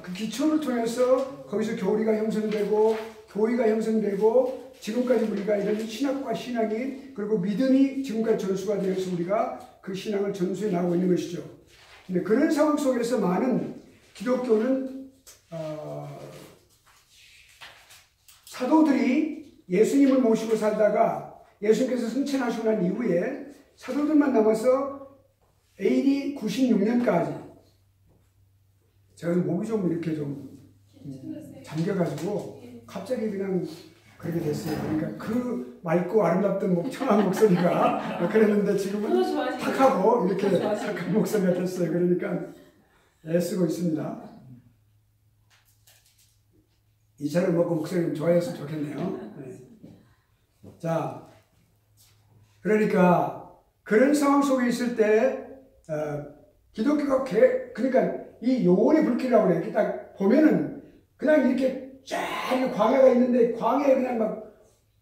그 기초를 통해서 거기서 교리가 형성되고 교회가 형성되고 지금까지 우리가 이런 신학과 신앙이 그리고 믿음이 지금까지 전수가 되어서 우리가 그 신앙을 전수해 나가고 있는 것이죠. 근데 그런 상황 속에서 많은 기독교는 사도들이 예수님을 모시고 살다가 예수님께서 승천하시고 난 이후에 사도들만 남아서 AD 96년까지 제가 목이 좀 이렇게 좀 잠겨가지고 갑자기 그냥 그렇게 됐어요. 그러니까 그 맑고 아름답던 청한 목소리가 그랬는데 지금은 탁하고 이렇게 탁한 목소리가 됐어요. 그러니까 애쓰고 있습니다. 이 차를 먹고 목소리가 좋아졌으면 좋겠네요. 네. 자, 그러니까 그런 상황 속에 있을 때 기독교가 그러니까 이 요원의 불길이라고 그래요. 이렇게 딱 보면은 그냥 이렇게 쫙 광야가 있는데 광야에 그냥 막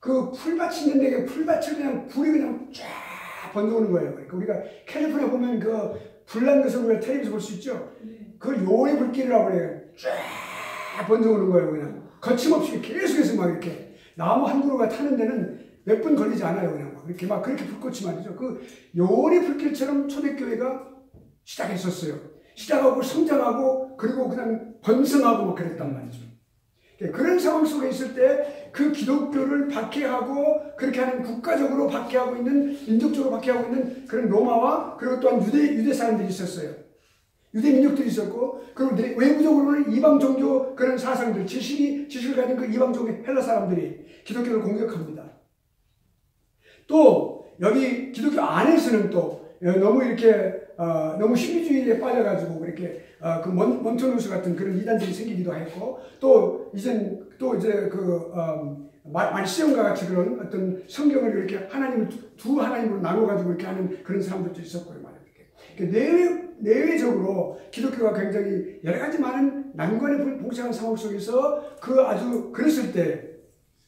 그 풀밭이 있는데 그 풀밭을 그냥 불이 그냥 쫙 번져오는 거예요. 그러니까 우리가 캘리포니아 보면 그 불난 것을 우리가 텔레비에서 볼 수 있죠. 그걸 요원의 불길이라고 그래요. 쫙 번져오는 거예요. 그냥 거침없이 계속해서 막 이렇게 나무 한 그루가 타는 데는 몇 분 걸리지 않아요. 그냥 막 이렇게 막 그렇게 불꽃이 말이죠. 그 요원의 불길처럼 초대교회가 시작했었어요. 시작하고 성장하고 그리고 그냥 번성하고 막 그랬단 말이죠. 그런 상황 속에 있을 때 그 기독교를 박해하고 그렇게 하는 국가적으로 박해하고 있는 민족적으로 박해하고 있는 그런 로마와 그리고 또한 유대 사람들이 있었어요. 유대 민족들이 있었고 그리고 외부적으로는 이방 종교 그런 사상들 지식을 가진 그 이방 종교 헬라 사람들이 기독교를 공격합니다. 또 여기 기독교 안에서는 또 너무 이렇게 너무 신비주의에 빠져가지고 이렇게 그 몬토누스 같은 그런 이단들이 생기기도 했고 또 이제 그 말시험과 같이 그런 어떤 성경을 이렇게 두 하나님으로 나눠가지고 이렇게 하는 그런 사람들도 있었고요, 말이에요. 내외적으로 기독교가 굉장히 여러 가지 많은 난관에 봉착한 상황 속에서 그랬을 때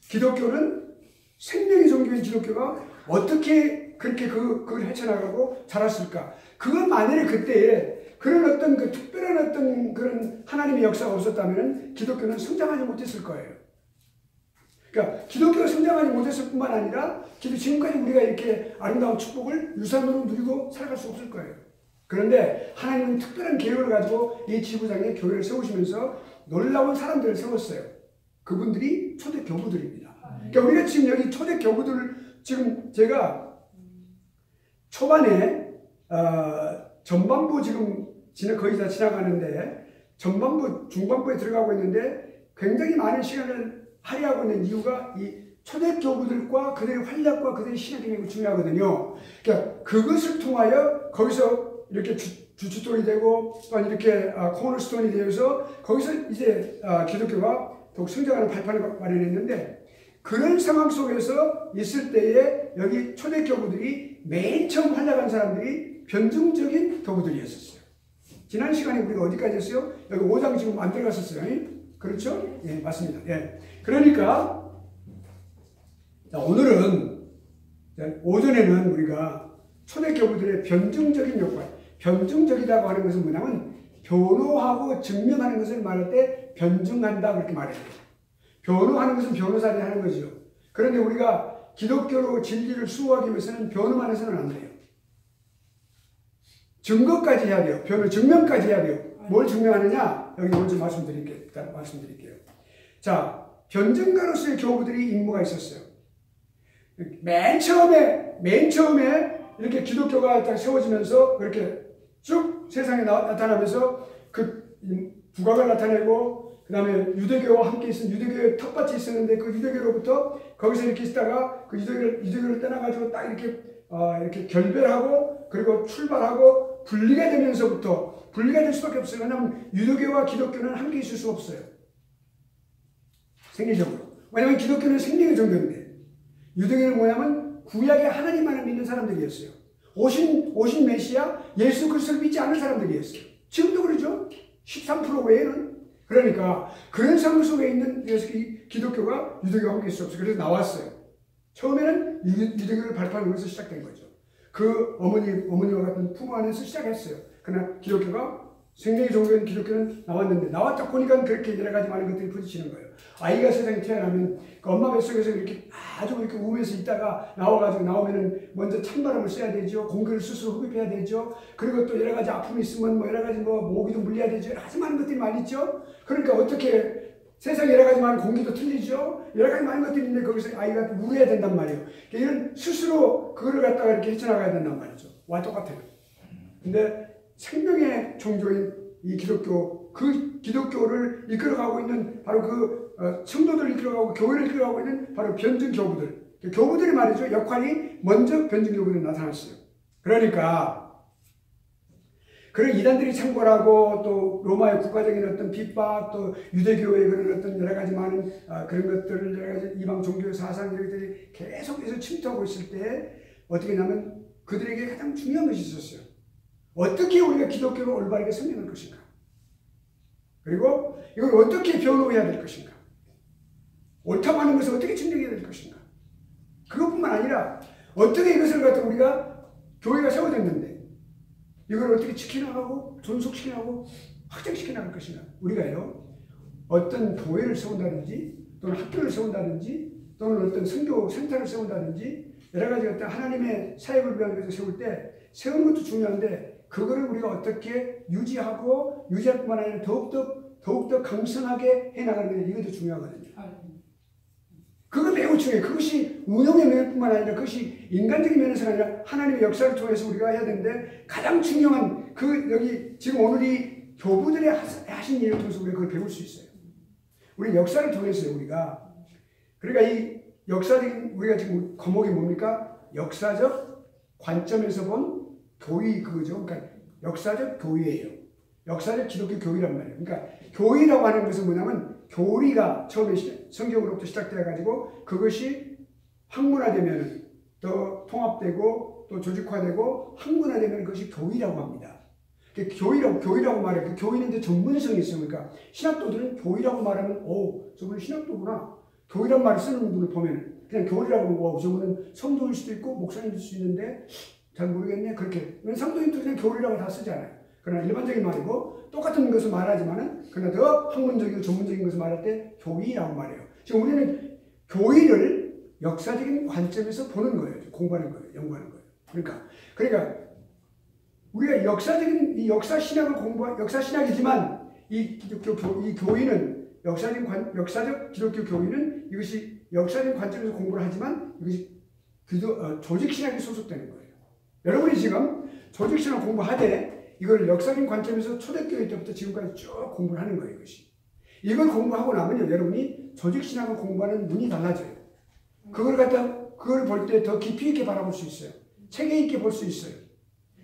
기독교는 생명의 종교인 기독교가 어떻게 그렇게 그걸 헤쳐나가고 자랐을까? 그건 만약에 그때에 그런 어떤 그 특별한 어떤 그런 하나님의 역사가 없었다면 기독교는 성장하지 못했을 거예요. 그러니까 기독교가 성장하지 못했을 뿐만 아니라 지금까지 우리가 이렇게 아름다운 축복을 유산으로 누리고 살아갈 수 없을 거예요. 그런데 하나님은 특별한 계획을 가지고 이 지구상에 교회를 세우시면서 놀라운 사람들을 세웠어요. 그분들이 초대교부들입니다. 그러니까 우리가 지금 여기 초대교부들을 지금 제가 초반에 전반부 지금 거의 다 지나가는데 전반부 중반부에 들어가고 있는데 굉장히 많은 시간을 할애하고 있는 이유가 이 초대교부들과 그들의 활약과 그들의 신학이 매우 중요하거든요. 그러니까 그것을 통하여 거기서 이렇게 주춧돌이 되고 또한 이렇게 코너스톤이 되어서 거기서 이제 기독교가 더욱 성장하는 발판을 마련했는데 그런 상황 속에서 있을 때에 여기 초대교부들이 맨 처음 활약한 사람들이 변증적인 교부들이었어요. 지난 시간에 우리가 어디까지 했어요? 여기 5장 지금 안 들어갔었어요. 그렇죠? 예, 맞습니다. 예. 그러니까 오늘은 오전에는 우리가 초대교부들의 변증적인 역할, 변증적이라고 하는 것은 뭐냐면 변호하고 증명하는 것을 말할 때 변증한다 그렇게 말해요. 변호하는 것은 변호사들이 하는 거죠. 그런데 우리가 기독교로 진리를 수호하기 위해서는 변호만 해서는 안 돼요. 증거까지 해야 돼요. 증명까지 해야 돼요. 뭘 증명하느냐? 여기 먼저 말씀드릴게요. 자, 변증가로서의 교부들이 임무가 있었어요. 맨 처음에 이렇게 기독교가 딱 세워지면서 그렇게 쭉 세상에 나타나면서 그 부각을 나타내고 그 다음에 유대교와 함께 있은 유대교의 텃밭이 있었는데 그 유대교로부터 거기서 이렇게 있다가 그 유대교를 떠나가지고 딱 이렇게 결별하고 그리고 출발하고 분리가 되면서부터 분리가 될 수밖에 없어요. 왜냐하면 유대교와 기독교는 함께 있을 수 없어요. 생리적으로. 왜냐하면 기독교는 생명의 종교인데 유대교는 뭐냐면 구약의 하나님만을 믿는 사람들이었어요. 오신 메시아 예수 그리스도를 믿지 않는 사람들이었어요. 지금도 그러죠. 13% 외에는. 그러니까 그런 상황 속에 있는 기독교가 유대교와 함께 있을 수 없어요. 그래서 나왔어요. 처음에는 유대교를 발판으로서 시작된 거죠. 그 어머니와 같은 부모 안에서 시작했어요. 그러나 기독교가 생명의 종교인 기독교는 나왔는데 나왔다 보니까 그렇게 여러 가지 많은 것들이 부딪히는 거예요. 아이가 세상에 태어나면 그 엄마 뱃속에서 이렇게 아주 이렇게 우면서 있다가 나오면은 먼저 찬바람을 쐬야 되죠. 공기를 스스로 흡입해야 되죠. 그리고 또 여러 가지 아픔이 있으면 뭐 여러 가지 뭐 모기도 물려야 되죠. 여러 가지 많은 것들이 많이 있죠. 그러니까 어떻게 세상에 여러 가지 많은 공기도 틀리죠. 여러 가지 많은 것들이 있는데 거기서 아이가 울어야 된단 말이에요. 이런 스스로 그거를 갖다가 이렇게 헤쳐나가야 된단 말이죠. 와 똑같아요. 근데 생명의 종교인 이 기독교, 그 기독교를 이끌어가고 있는 바로 그 성도들을 이끌어가고 교회를 이끌어가고 있는 바로 변증교부들. 교부들이 말이죠. 역할이 먼저 변증교부들이 나타났어요. 그러니까 그런 이단들이 창궐하고 또 로마의 국가적인 어떤 핍박, 또 유대교의 그런 어떤 여러 가지 많은 그런 것들을 여러 가지 이방 종교의 사상 이런 것들이 계속해서 침투하고 있을 때 어떻게 하냐면 그들에게 가장 중요한 것이 있었어요. 어떻게 우리가 기독교를 올바르게 설명할 것인가? 그리고 이걸 어떻게 변호해야 될 것인가? 옳다고 하는 것을 어떻게 증명해야 될 것인가? 그것뿐만 아니라 어떻게 이것을 갖다 우리가 교회가 세워졌는데 이걸 어떻게 지켜나가고 존속시켜나가고 확장시켜나갈 것인가? 우리가요 어떤 교회를 세운다든지 또는 학교를 세운다든지 또는 어떤 선교 센터를 세운다든지 여러 가지 어떤 하나님의 사역을 위한 것을 세울 때 세우는 것도 중요한데 그거를 우리가 어떻게 유지하고 유지할 뿐만 아니라 더욱더 강성하게 해나가는 게 이것도 중요하거든요. 그거 매우 중요해요. 그것이 운영의 면뿐만 아니라 그것이 인간적인 면에서가 아니라 하나님의 역사를 통해서 우리가 해야 되는데 가장 중요한 여기 지금 오늘 이 교부들이 하신 일을 통해서 우리가 그걸 배울 수 있어요. 우리 역사를 통해서요, 우리가. 그러니까 이 역사적인, 우리가 지금 과목이 뭡니까? 역사적 관점에서 본 교의 그거죠. 그러니까 역사적 교회예요. 역사적 기독교 교회란 말이에요. 그러니까 교회라고 하는 것은 뭐냐면 교리가 처음에 성경으로부터 시작되어가지고 그것이 학문화되면 더 통합되고 또 조직화되고 학문화되면 그것이 교회라고 합니다. 교회라고 말해요. 그 교회는 이제 전문성이 있어요. 그러니까 신학도들은 교회라고 말하면 저분은 신학도구나. 교회란 말을 쓰는 분을 보면 그냥 교회라고 하면 저분은 성도일 수도 있고 목사님일 수도 있는데 잘 모르겠네. 그렇게. 성도인도 그냥 교회라고 다 쓰잖아요. 그러나 일반적인 말이고 똑같은 것을 말하지만은 그러나 더 학문적이고 전문적인 것을 말할 때 교회라고 말해요. 지금 우리는 교회를 역사적인 관점에서 보는 거예요. 공부하는 거예요. 연구하는 거예요. 그러니까 우리가 역사적인 이 역사 신학을 역사 신학이지만 이 교회는 역사적 기독교 교회는 이것이 역사적인 관점에서 공부를 하지만 이것이 조직 신학이 소속되는 거예요. 여러분이 지금 조직 신학 공부하되 이걸 역사적인 관점에서 초대교회 때부터 지금까지 쭉 공부를 하는 거예요. 이걸 공부하고 나면요, 여러분이 조직신학을 공부하는 눈이 달라져요. 그걸 볼 때 더 깊이 있게 바라볼 수 있어요. 체계 있게 볼 수 있어요.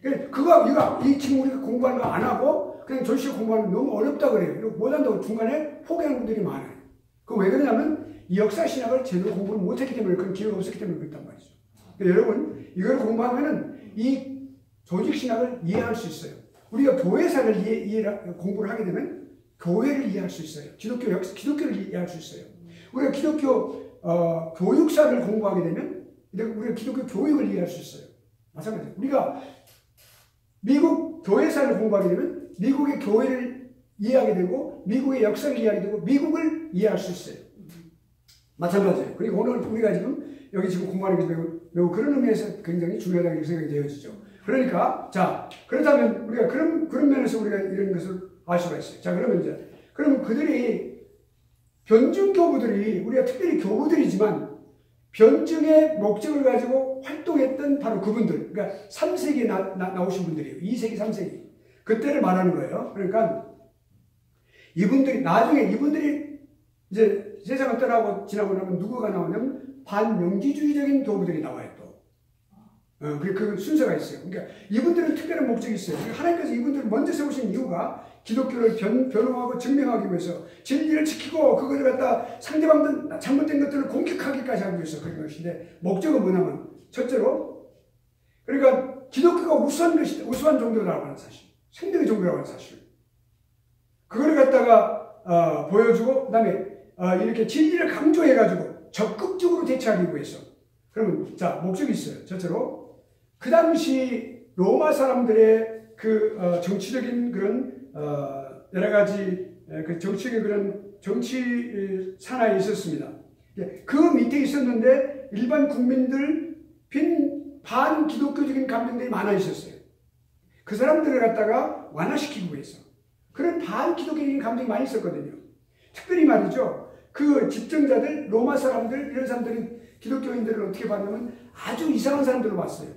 지금 우리가 공부하는 거 안 하고 그냥 조직신학 공부하는 거 너무 어렵다 그래요. 못한다고 중간에 포기하는 분들이 많아요. 그거 왜 그러냐면 이 역사신학을 제대로 공부를 못했기 때문에 그런 기회가 없었기 때문에 그렇단 말이죠. 그러니까 여러분, 이걸 공부하면은 이 조직신학을 이해할 수 있어요. 우리가 교회사를 공부를 하게 되면 교회를 이해할 수 있어요. 기독교를 이해할 수 있어요. 우리가 기독교 교육사를 공부하게 되면 우리가 기독교 교육을 이해할 수 있어요. 마찬가지예요. 우리가 미국 교회사를 공부하게 되면 미국의 교회를 이해하게 되고 미국의 역사를 이해하게 되고 미국을 이해할 수 있어요. 마찬가지예요. 그리고 오늘 우리가 여기 지금 공부하는 게 매우 그런 의미에서 굉장히 중요하다고 생각이 되어지죠. 그러니까, 그렇다면 우리가 그런 면에서 우리가 이런 것을 알 수가 있어요. 그러면 그들이, 변증교부들이, 우리가 특별히 교부들이지만, 변증의 목적을 가지고 활동했던 바로 그분들, 그러니까 3세기에 나오신 분들이에요. 2세기, 3세기. 그때를 말하는 거예요. 그러니까, 나중에 이분들이 이제 세상을 떠나고 지나고 나면 누구가 나오냐면, 반명지주의적인 교부들이 나와요. 그 순서가 있어요. 그러니까 이분들은 특별한 목적이 있어요. 하나님께서 이분들을 먼저 세우신 이유가 기독교를 변호하고 증명하기 위해서 진리를 지키고 그것을 갖다 상대방들 잘못된 것들을 공격하기까지 하기 위해서 그런 것인데 목적은 뭐냐면 첫째로 그러니까 기독교가 우수한 종교라고 하는 사실, 생명의 종교라고 하는 사실 그걸 갖다가 보여주고 그다음에 이렇게 진리를 강조해가지고 적극적으로 대처하기 위해서 그러면 목적이 있어요. 첫째로 그 당시 로마 사람들의 정치적인 그런 여러 가지 그 정치의 그런 정치 산하에 있었습니다. 그 밑에 있었는데 일반 국민들 반기독교적인 감정들이 많아 있었어요. 그 사람들을 갖다가 완화시키기 위해서 그런 반기독교적인 감정이 많이 있었거든요. 특별히 말이죠. 그 집정자들, 로마 사람들, 이런 사람들이 기독교인들을 어떻게 봤냐면 아주 이상한 사람들로 봤어요.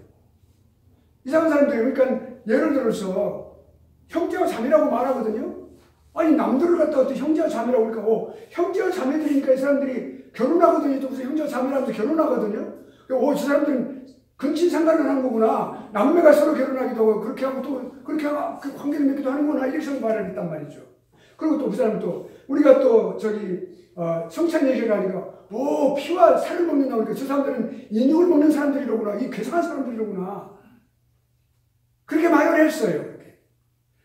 이상한 사람들이, 그러니까 예를 들어서 형제와 자매라고 말하거든요. 아니 남들을 갖다 어떻게 형제와 자매라고 그러니까 형제와 자매들이니까 이 사람들이 결혼하거든요. 또 무슨 형제와 자매라면서 결혼하거든요. 저 사람들은 근친상간을 하는 거구나. 남매가 서로 결혼하기도 하고 그렇게 하고 또 그렇게 하고 그 관계를 맺기도 하는구나. 이렇게 말을 했단 말이죠. 그리고 또 그 사람 또 우리가 또 성찬 얘기를 하니까 피와 살을 먹는다고 그러니까 저 사람들은 인육을 먹는 사람들이로구나. 이 괴상한 사람들이로구나. 그렇게 말을 했어요.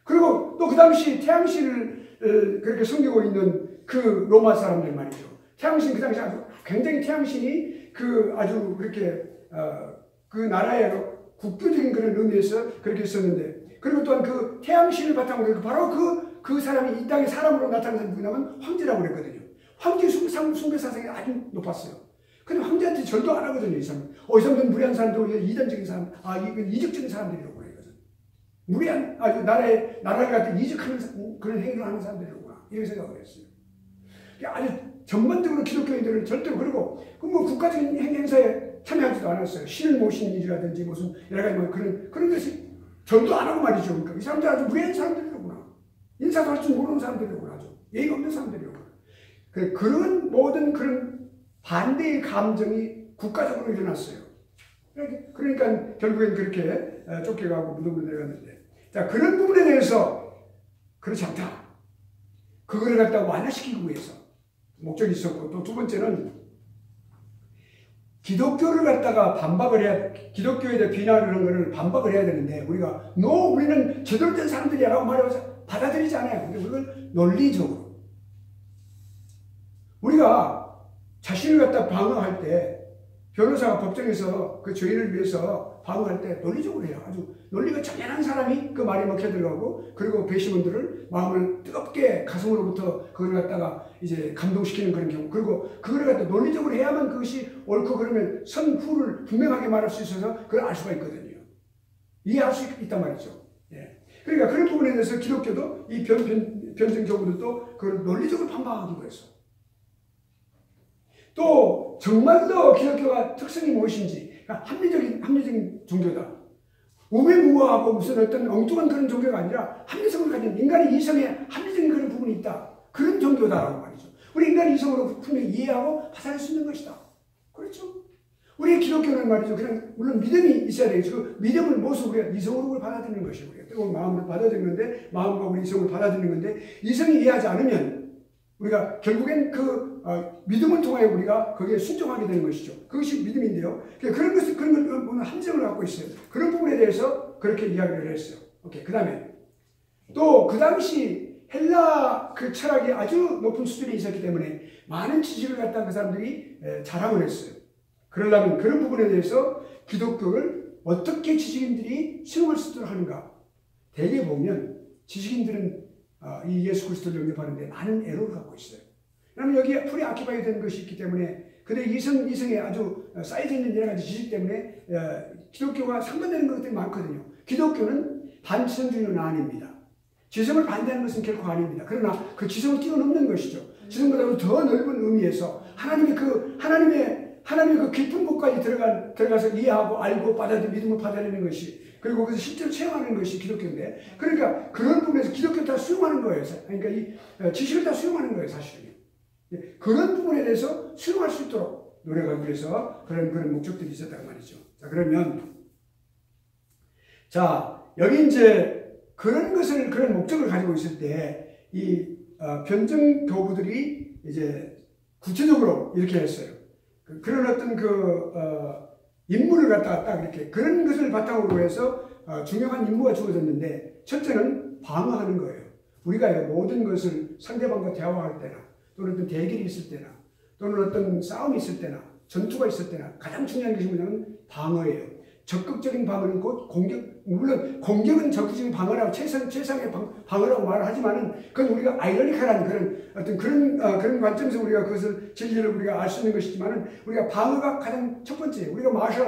그리고 또 그 당시 태양신을 그렇게 섬기고 있는 그 로마 사람들 말이죠. 태양신 그 당시 아주 굉장히 태양신이 아주 그렇게 그 나라의 국교적인 그런 의미에서 그렇게 있었는데, 그리고 또한 그 태양신을 바탕으로 해서 바로 그 사람이 이 땅에 사람으로 나타나는 사람이 누구냐면 황제라고 그랬거든요. 황제 숭배 사상이 아주 높았어요. 근데 황제한테 절도 안 하거든요, 이 사람은. 이 사람들은 무리한 사람들, 이단적인 사람, 이건 이적적인 사람들이라고 그래요. 무리한, 아주 나라를 갖다 이적하는 그런 행위를 하는 사람들이구나. 이렇게 생각을 했어요. 아주 전반적으로 기독교인들을 절대로, 그리고 국가적인 행사에 참여하지도 않았어요. 신을 모신 일이라든지 무슨 여러 가지 그런 것이 절도 안 하고 말이죠. 그러니까 이 사람들 아주 무리한 사람들이구나. 인사도 할 줄 모르는 사람들이구나. 아주 예의가 없는 사람들이구나. 그런 모든 그런 반대의 감정이 국가적으로 일어났어요. 그러니까 결국엔 그렇게 쫓겨가고 무덤으로 내려갔는데, 자, 그런 부분에 대해서 그렇지 않다. 그거를 갖다가 완화시키기 위해서 목적이 있었고, 또 두 번째는 기독교를 갖다가 기독교에 대해 비난을 하는 것을 반박을 해야 되는데, 우리는 제대로 된 사람들이야 라고 말해서 받아들이지 않아요. 근데 그걸 논리적으로. 우리가 자신을 갖다 방어할 때, 변호사가 법정에서 그 죄인을 위해서 방어할 때 논리적으로 해요. 아주 논리가 정연한 사람이 그 말에 먹혀 들어가고, 그리고 배심원들을 마음을 뜨겁게 가슴으로부터 그걸 갖다가 이제 감동시키는 그런 경우, 그리고 그걸 갖다 논리적으로 해야만 그것이 옳고 그러면 선후를 분명하게 말할 수 있어서 그걸 알 수가 있거든요. 이해할 수 있단 말이죠. 예. 그러니까 그런 부분에 대해서 기독교도 이 변증 교부들도 그걸 논리적으로 반박하기 위해서, 또 정말로 기독교가 특성이 무엇인지, 합리적인 종교다. 우매무화하고 무슨 어떤 엉뚱한 그런 종교가 아니라 합리성을 가진 인간의 이성에 합리적인 그런 부분이 있다. 그런 종교다라고 말이죠. 우리 인간의 이성으로 분명히 이해하고 받아들일 수 있는 것이다. 그렇죠? 우리의 기독교는 말이죠. 그냥 물론 믿음이 있어야 되겠죠. 그 믿음을 모습 우리가 이성으로 받아들이는 것이에요. 우리가 뜨거운 마음으로 받아들이는 건데, 마음과 우리 이성으로 받아들이는 건데, 이성이 이해하지 않으면 우리가 결국엔 믿음을 통하여 우리가 거기에 순종하게 되는 것이죠. 그것이 믿음인데요. 그런 걸 함정을 갖고 있어요. 그런 부분에 대해서 그렇게 이야기를 했어요. 오케이. 그 다음에 또 그 당시 헬라 그 철학이 아주 높은 수준에 있었기 때문에 많은 지식을 갖다 그 사람들이 자랑을 했어요. 그러려면 그런 부분에 대해서 기독교를 어떻게 지식인들이 수용할 수 있도록 하는가. 대개 보면 지식인들은 이 예수 그리스도를 영접하는데 많은 애로를 갖고 있어요. 그러면 여기에 풀이 아키바이 되는 것이 있기 때문에, 근데 이성에 아주 쌓여져 있는 여러 가지 지식 때문에 기독교가 상반되는 것들이 많거든요. 기독교는 반지성주의는 아닙니다. 지성을 반대하는 것은 결코 아닙니다. 그러나 그 지성을 뛰어넘는 것이죠. 지성보다 더 넓은 의미에서 하나님의 그 깊은 곳까지 들어가서 이해하고 알고 믿음을 받아들이는 것이, 그리고 그것을 실제로 체험하는 것이 기독교인데, 그러니까 그런 부분에서 기독교를 다 수용하는 거예요. 그러니까 이 지식을 다 수용하는 거예요, 사실은. 그런 부분에 대해서 수용할 수 있도록 노력하기 위해서 그런 목적들이 있었단 말이죠. 자, 그러면 여기 이제 그런 목적을 가지고 있을 때 이 변증 교부들이 이제 구체적으로 이렇게 했어요. 그런 어떤 임무를 갖다가 딱 이렇게 그런 것을 바탕으로 해서 중요한 임무가 주어졌는데, 첫째는 방어하는 거예요. 우리가 모든 것을 상대방과 대화할 때나, 또는 어떤 대결이 있을 때나, 또는 어떤 싸움이 있을 때나, 전투가 있을 때나 가장 중요한 것이 뭐냐면 방어예요. 적극적인 방어는 곧 공격, 물론 공격은 적극적인 방어라고 최상의 방어라고 말을 하지만은 그건 우리가 아이러니컬한 그런 어떤 그런 관점에서 우리가 그것을 진리를 우리가 알 수 있는 것이지만은 우리가 방어가 가장 첫 번째, 우리가 마셜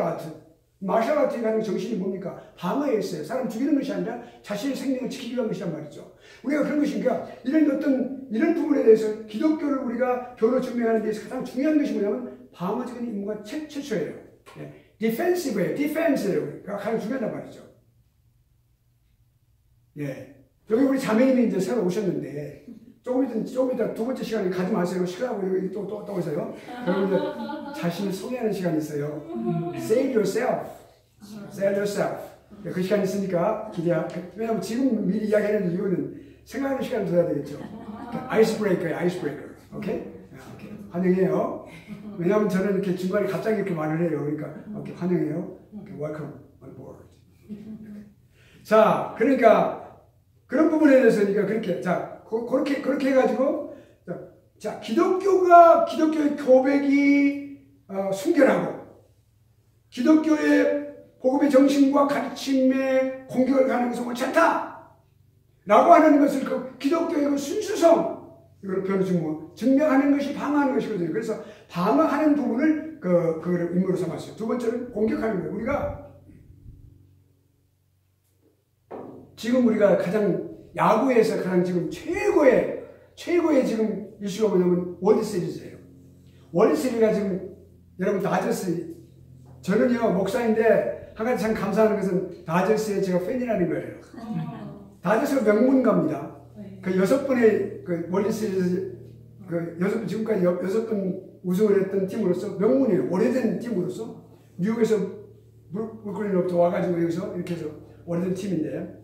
아트의 가장 정신이 뭡니까? 방어에 있어요. 사람 죽이는 것이 아니라 자신의 생명을 지키기 위한 것이란 말이죠. 우리가 그런 것이니까 이런 부분에 대해서 기독교를 우리가 교로 증명하는 데 있어서 가장 중요한 것이 뭐냐면 방어적인 임무가 최초예요. 예. 디펜시브예요. 디펜스가 가장 중요하단 말이죠. 예. 여기 우리 자매님이 이제 새로 오셨는데, 조금 이따 두 번째 시간에 가지 마세요. 시간하고 여기 또 오세요. 그러면 이제 자신을 소개하는 시간이 있어요. Save yourself. Save yourself. 그 시간이 있으니까 왜냐면 지금 미리 이야기하는 이유는 생각하는 시간을 둬야 되겠죠. 아이스브레이커예요, 아이스브레이커. 오케이? 환영해요. 왜냐하면 저는 이렇게 중간에 갑자기 이렇게 말을 해요. 그러니까 오케이, 환영해요. 오케이, welcome on board. 자, 그러니까 그런 부분에 대해서 그렇게 그렇게 해가지고 기독교의 고백이 순결하고 기독교의 복음의 정신과 가르침에 공격을 가는 것은 옳지 않다 라고 하는 것을 그 기독교의 그 순수성 이걸 증명하는 것이 방어하는 것이거든요. 그래서 방어하는 부분을 그걸 임무로 삼았어요. 두 번째는 공격하는 거예요. 우리가 가장 야구에서 가장 지금 최고의 지금 이슈가 뭐냐면 월드 시리즈예요. 월드 시리즈가 지금 여러분 다저스, 저는요 목사인데 한 가지 참 감사하는 것은 다저스의 제가 팬이라는 거예요. 다저스가 명문가입니다. 그 6번의 그 월드 시리즈 지금까지 6번 우승을 했던 팀으로서 명문이에요. 오래된 팀으로서 뉴욕에서 브루클린으로부터 와가지고 여기서 이렇게 해서 오래된 팀인데,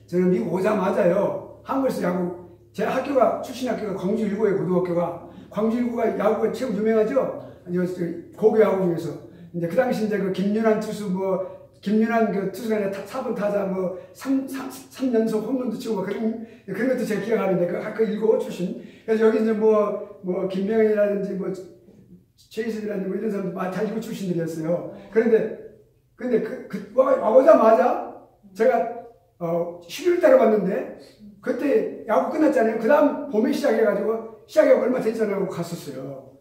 저는 미국 오자마자요 한국에서 야구, 제 출신 학교가 광주 1고의 고등학교가, 광주 1고가 야구가 최고 유명하죠. 고교 야구 중에서 이제 그 당시 이제 그 김윤환 투수 김윤환 그 투수가 4번 타자 3연속 홈런도 치고 그런 것도 제가 기억하는데 그 학교 1고 출신. 그래서 여기 이제 김명현이라든지 최희섭이라든지 이런 사람들 다 1고 출신들이었어요. 근데 와보자마자 제가 11월 달에 왔는데 그때 야구 끝났잖아요. 그 다음 봄에 시작해가지고 얼마 되지 않고 갔었어요.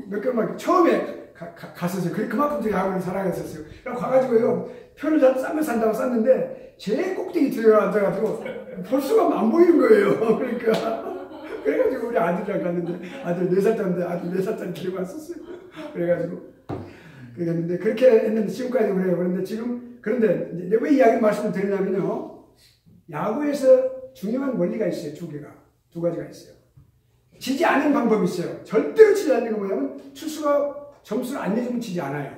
몇 개월만 처음에 갔었어요. 그만큼 제가 야구를 사랑했었어요. 그래서 가가지고요 표를 싼 거 산다고 쌌는데 제일 꼭대기 들어앉아가지고 볼 수가 안 보이는 거예요. 그래가지고 우리 아들이랑 갔는데 아들 4살짜리인데 아들 4살짜리 데리고 왔었어요. 그래가지고 그랬는데 그렇게 했는데 지금까지 그래요. 그런데 이제 왜 이야기 말씀을 드리냐면요. 야구에서 중요한 원리가 있어요. 두 가지가 있어요. 지지 않는 방법이 있어요. 절대로 지지 않는 건 뭐냐면 투수가 점수를 안 내주면 지지 않아요.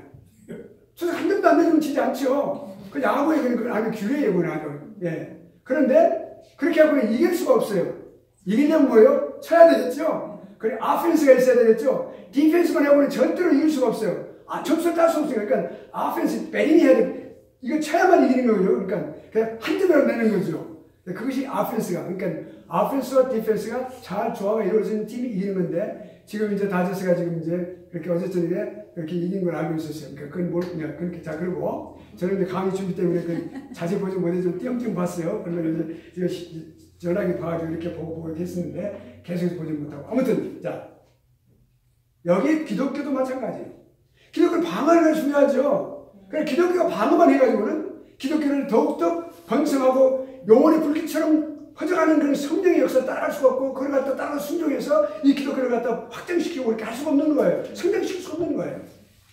투수가 한 점도 안 내주면 지지 않죠. 그 야구의 그건 아주 규례예요. 그건 아주. 예. 그런데 그렇게 하고는 이길 수가 없어요. 이기려면 뭐예요? 쳐야 되겠죠. 그래 아펜스가 있어야 되겠죠. 디펜스만 해보면 절대로 이길 수가 없어요. 점수를 딸 수 없어요. 그러니까 아펜스 배링이 해야 돼. 이거 쳐야만 이기는 거예요. 그러니까 그냥 한 점이라도 내는 거죠. 그것이 아펜스가. 그러니까 아펜스와 디펜스가 잘 조화가 이루어지는 팀이 이기는 건데, 지금 이제 다저스가 지금 이제 그렇게 어제 저녁에 그렇게 이긴 걸 알고 있었어요. 그러니까 그건 그렇게. 자, 그리고 저는 이제 강의 준비 때문에 자세히 보지 못해서 좀 띄엄띄엄 봤어요. 그러면 이제 전화기 봐가지고 이렇게 보고 했었는데 계속 보지 못하고. 아무튼, 자, 여기 기독교도 마찬가지예요. 기독교를 방어하는 게 중요하죠. 그래, 기독교가 방어만 해가지고는 기독교를 더욱더 번성하고 영혼의 불길처럼 퍼져가는 그런 성령의 역사를 따라갈 수가 없고, 그걸 갖다 따라 순종해서 이 기독교를 갖다 확장시키고 이렇게 할 수가 없는 거예요. 성장시킬 수가 없는 거예요.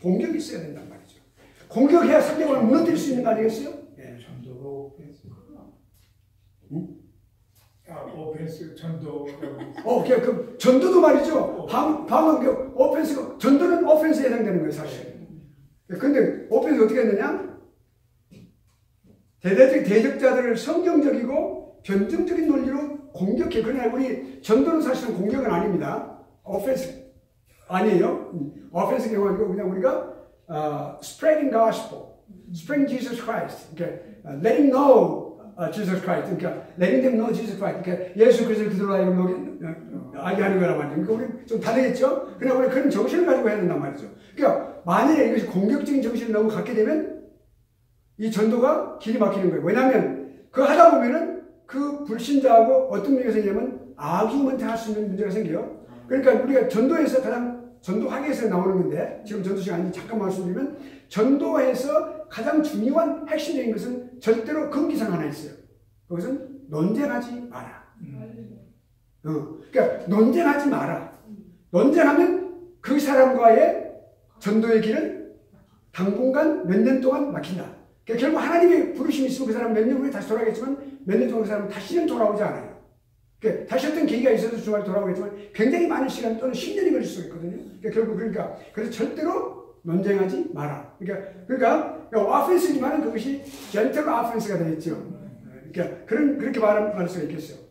공격이 있어야 된단 말이죠. 공격해야 상대방을 무너뜨릴 수 있는 거 아니겠어요? 예. 전도가 오펜스구나. 응? 오펜스, 전도. 그 전도도 말이죠. 방어격, 오펜스가, 전도는 오펜스에 해당되는 거예요, 사실. 근데 오펜스 어떻게 했느냐? 대적자들을 성경적이고 변증적인 논리로 공격해. 그러나 우리 전도는 사실은 공격은 아닙니다. 오펜스 아니에요. 오펜스 경우 아니고 그냥 우리가 spreading gospel, spreading Jesus Christ, 그러니까 letting know Jesus Christ, 그러니까 letting them know Jesus Christ, 그러니까 예수 그리스도를 그들로 하여금 알게 하는 거란 말이죠. 그러니까 우리 좀 다르겠죠. 그러나 우리 그런 정신을 가지고 해야 된단 말이죠. 그러니까 만일에 이것이 공격적인 정신을 너무 갖게 되면 이 전도가 길이 막히는 거예요. 왜냐하면 그 하다 보면은 그 불신자하고 어떤 문제가 생기냐면 아규먼트 할 수 있는 문제가 생겨요. 그러니까 우리가 전도에서 가장 전도학에서 나오는 건데 지금 전도 시간 아니 잠깐 말씀드리면 전도에서 가장 중요한 핵심적인 것은 절대로 금기사항 하나 있어요. 그것은 논쟁하지 마라. 그러니까 논쟁하지 마라. 논쟁하면 그 사람과의 전도의 길은 당분간 몇 년 동안 막힌다. 그러니까 결국 하나님의 부르심이 있으면 그 사람 몇 년 후에 다시 돌아가겠지만 몇 년 동안 그 사람은 다시는 돌아오지 않아요. 그러니까 다시 어떤 계기가 있어서 주말에 돌아오겠지만 굉장히 많은 시간 또는 10년이 걸릴 수가 있거든요. 그러니까 결국 그래서 절대로 논쟁하지 마라. 그러니까 오펜스지만은 그것이 젠틀 오펜스가 되겠죠. 그러니까 그렇게 말할 수가 있겠어요.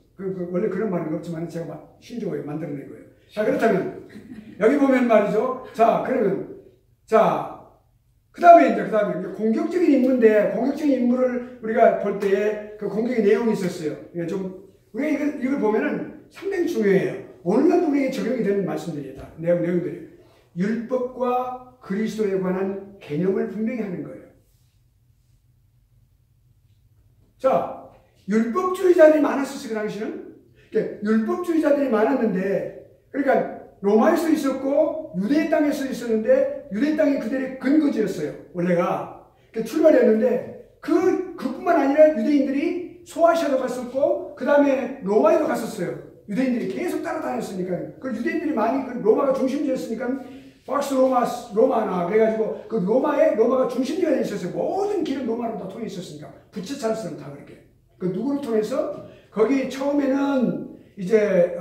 원래 그런 말은 없지만 제가 신조어에 만들어낸 거예요. 자, 그렇다면 여기 보면 말이죠. 자, 그러면 그 다음에 공격적인 인물인데 공격적인 인물을 우리가 볼 때에 그 공격의 내용이 있었어요. 좀 우리가 이걸 보면은 상당히 중요해요. 오늘날도 우리에게 적용이 되는 말씀들이다. 내용들이 율법과 그리스도에 관한 개념을 분명히 하는 거예요. 자, 율법주의자들이 많았었어요. 그 당시는. 그러니까 율법주의자들이 많았는데, 그러니까 로마에서 있었고 유대 땅에서 있었는데 유대 땅이 그들의 근거지였어요. 원래가. 출발했는데 그뿐만 아니라 유대인들이 소아시아도 갔었고 그 다음에 로마에도 갔었어요. 유대인들이 계속 따라다녔으니까. 그 유대인들이 많이 로마가 중심지였으니까 박스 로마나 그래가지고 그 로마가 중심지가 되어 있었어요. 모든 길은 로마로 다 통해 있었으니까. 부채살처럼 다 그렇게. 그 누구를 통해서 거기 처음에는 이제